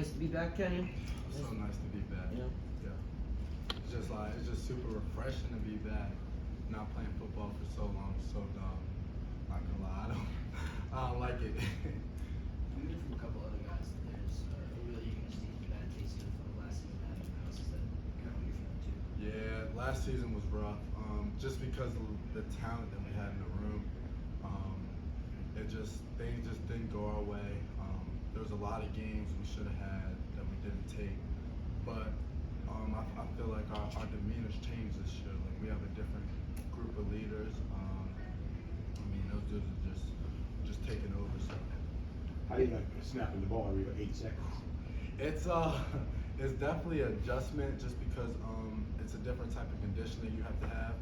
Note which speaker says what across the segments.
Speaker 1: Nice to be back, Kenny.
Speaker 2: It's so nice to be back.
Speaker 1: Yeah.
Speaker 2: It's just super refreshing to be back. Not playing football for so long, so dumb. Not gonna lie, I don't like it.
Speaker 3: We heard from a couple other guys that there's a really bad taste of last season having house. Is that kind of what you're feeling too?
Speaker 2: Yeah, last season was rough. Just because of the talent that we had in the room, things just didn't go our way. There was a lot of games we should have had that we didn't take, but I feel like our demeanor's changed this year. Like we have a different group of leaders. Those dudes are just taking over. So
Speaker 4: how do you like snapping the ball every 8 seconds?
Speaker 2: It's definitely an adjustment just because it's a different type of conditioning you have to have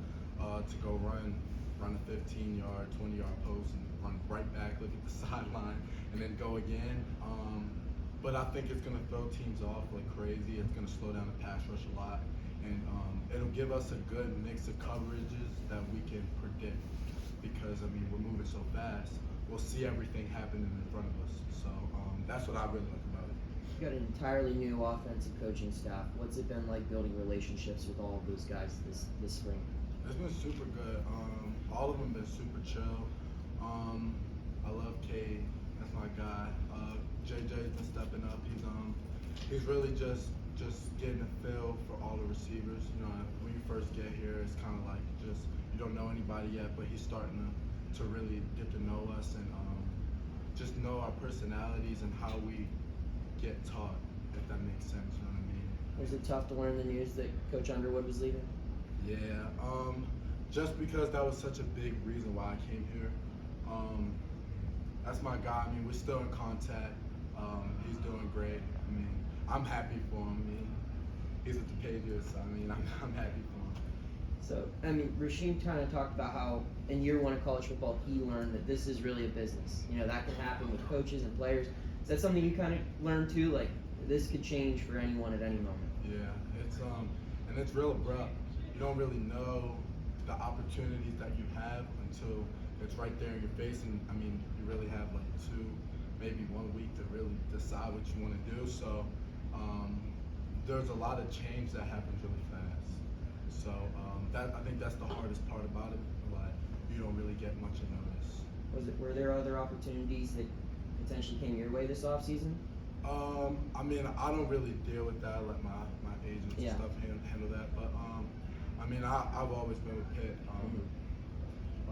Speaker 2: to go run a 15-yard, 20-yard post and run right back, look at the sideline, and then go again. But I think it's going to throw teams off like crazy. It's going to slow down the pass rush a lot, and it'll give us a good mix of coverages that we can predict. Because we're moving so fast, we'll see everything happening in front of us. So that's what I really like about it.
Speaker 1: You got an entirely new offensive coaching staff. What's it been like building relationships with all of those guys this spring?
Speaker 2: It's been super good. All of them been super chill. I love Cade. That's my guy. JJ's been stepping up. He's really just getting a feel for all the receivers. You know, when you first get here, it's kind of like you don't know anybody yet, but he's starting to really get to know us and just know our personalities and how we get taught, if that makes sense. You know what I mean?
Speaker 1: Was it tough to learn the news that Coach Underwood was leaving?
Speaker 2: Yeah, just because that was such a big reason why I came here. That's my guy. We're still in contact. He's doing great. I'm happy for him. He's at the Patriots, so I'm happy for him.
Speaker 1: So, Rasheem kind of talked about how in year one of college football, he learned that this is really a business. You know, that can happen with coaches and players. Is that something you kind of learned too? Like, this could change for anyone at any moment.
Speaker 2: Yeah, it's real abrupt. You don't really know the opportunities that you have until it's right there in your face. And you really have like 2, maybe 1 week to really decide what you want to do. So there's a lot of change that happens really fast. So I think that's the hardest part about it. Like you don't really get much of notice.
Speaker 1: Were there other opportunities that potentially came your way this offseason?
Speaker 2: I don't really deal with that. I let my agents and stuff handle that. But I've always been with Pitt.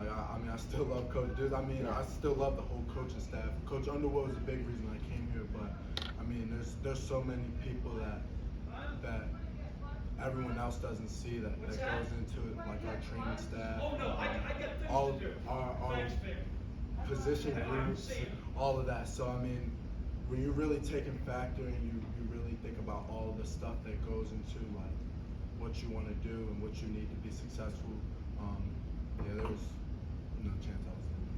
Speaker 2: I still love Coach Deuce. I still love the whole coaching staff. Coach Underwood was a big reason I came here. But there's so many people that everyone else doesn't see that goes into it, like our training staff, all our position groups, all of that. So when you really take in factor and you really think about all the stuff that goes into like what you want to do and what you need to be successful, there was no chance I was doing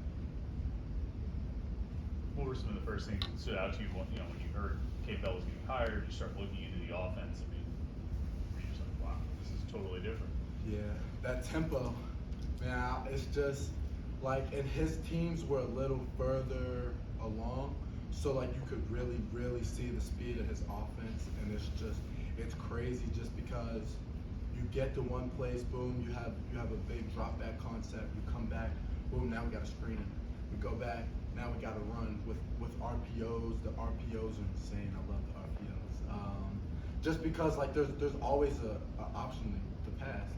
Speaker 2: that.
Speaker 5: What were some of the first things that stood out to you when you heard Kate Bell was getting hired? You start looking into the offense. Were you just like, wow, this is totally different?
Speaker 2: Yeah, that tempo, man, it's just like, and his teams were a little further along, so like you could really see the speed of his offense, and it's crazy just because you get to one place, boom, you have a big drop back concept, you come back, boom, now we got a screen. We go back, now we got to run with RPOs. The RPOs are insane. I love the RPOs. Just because like there's always a option to pass.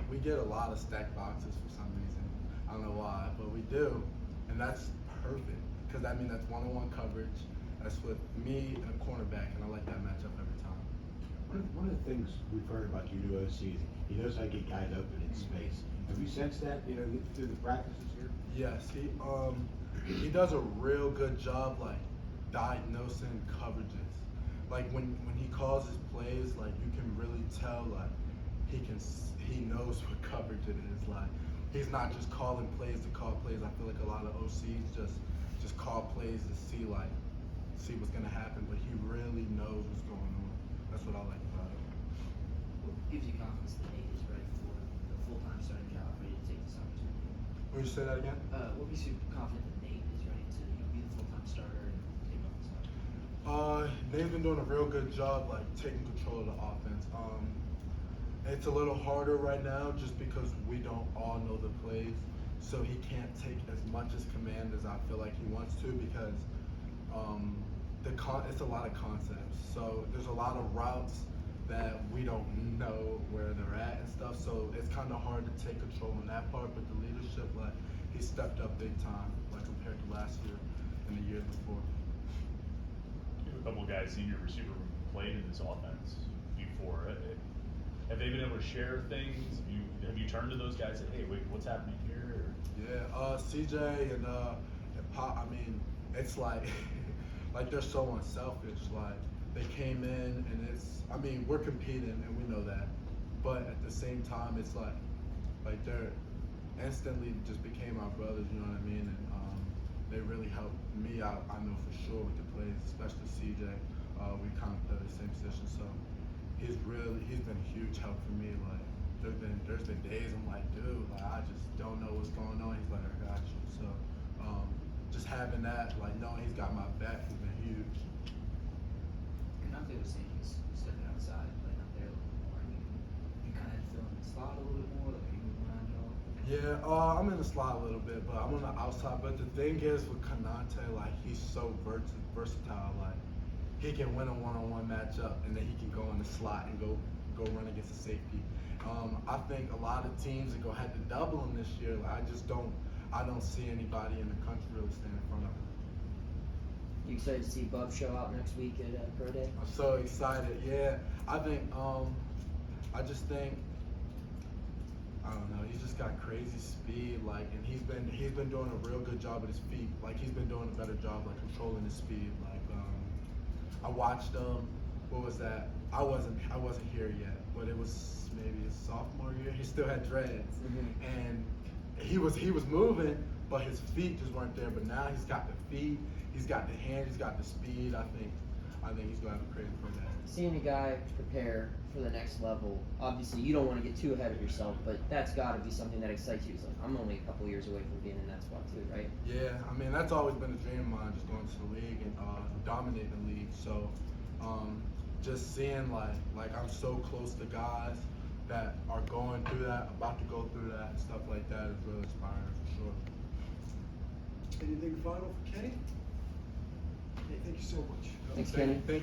Speaker 2: We get a lot of stacked boxes for some reason. I don't know why, but we do, and that's perfect because that's one-on-one coverage. That's with me and a cornerback, and I like that matchup every time.
Speaker 4: One of the things we've heard about your new OC is he knows how to get guys open in space. Have you sensed that, through the practices here?
Speaker 2: Yes, he does a real good job like diagnosing coverages. Like when he calls his plays, like you can really tell like he knows what coverage it is. Like he's not just calling plays to call plays. I feel like a lot of OCs just call plays to see what's gonna happen, but he really knows what's going on. That's what I like about it.
Speaker 3: What gives you confidence that Nate is ready for the full-time starting job, ready to take this opportunity?
Speaker 2: Will you say that again?
Speaker 3: What gives you confidence that Nate is ready to be the full-time starter and take the
Speaker 2: they've been doing a real good job, like taking control of the offense. It's a little harder right now just because we don't all know the plays, so he can't take as much as command as I feel like he wants to because it's a lot of concepts. So there's a lot of routes that we don't know where they're at and stuff. So it's kind of hard to take control in that part. But the leadership, like he stepped up big time, like compared to last year and the years before.
Speaker 5: You have a couple of guys in your receiver room who played in this offense before. Have they been able to share things? Have you turned to those guys and said, hey, wait, what's happening here? Or?
Speaker 2: Yeah, CJ and Pop. I mean, it's like like they're so unselfish. Like they came in and I mean, we're competing and we know that, but at the same time, it's like they're instantly just became our brothers. You know what I mean? And they really helped me out. I know for sure with the plays, especially CJ. We kind of play the same position, so he's been a huge help for me. Like there's been days I'm like, dude, like I just don't know what's going on. He's like, I got you. So just having that, like knowing he's got my back has been huge.
Speaker 3: Kanate was saying he's stepping outside, playing out there a little bit more. You kind of fill in the slot a little bit more, like are you moving around at all?
Speaker 2: Yeah, I'm in the slot a little bit, but I'm on the outside. But the thing is with Kanate, like he's so versatile. Like he can win a one-on-one matchup, and then he can go in the slot and go run against a safety. I think a lot of teams are gonna have to double him this year. Like I don't see anybody in the country really stand in front of him.
Speaker 1: You excited to see Bub show out next week at Pro Day?
Speaker 2: I'm so excited. Yeah, I think I just think I don't know. He's just got crazy speed, like, and he's been doing a real good job with his feet. Like he's been doing a better job, like controlling his speed. Like I watched him. What was that? I wasn't here yet, but it was maybe his sophomore year. He still had dreads, and he was moving, but his feet just weren't there. But now he's got the feet, he's got the hands, he's got the speed. I think he's gonna have a crazy pro day.
Speaker 1: Seeing a guy prepare for the next level, obviously you don't want to get too ahead of yourself, but that's got to be something that excites you. It's like, I'm only a couple years away from being in that spot too, right?
Speaker 2: Yeah, I mean that's always been a dream of mine, just going to the league and dominating the league. So just seeing like I'm so close to guys that are going through that, about to go through that, and stuff like that is really inspiring for sure.
Speaker 6: Anything final for Kenny? Okay, thank you so much.
Speaker 1: Thanks, Kenny.
Speaker 2: Thank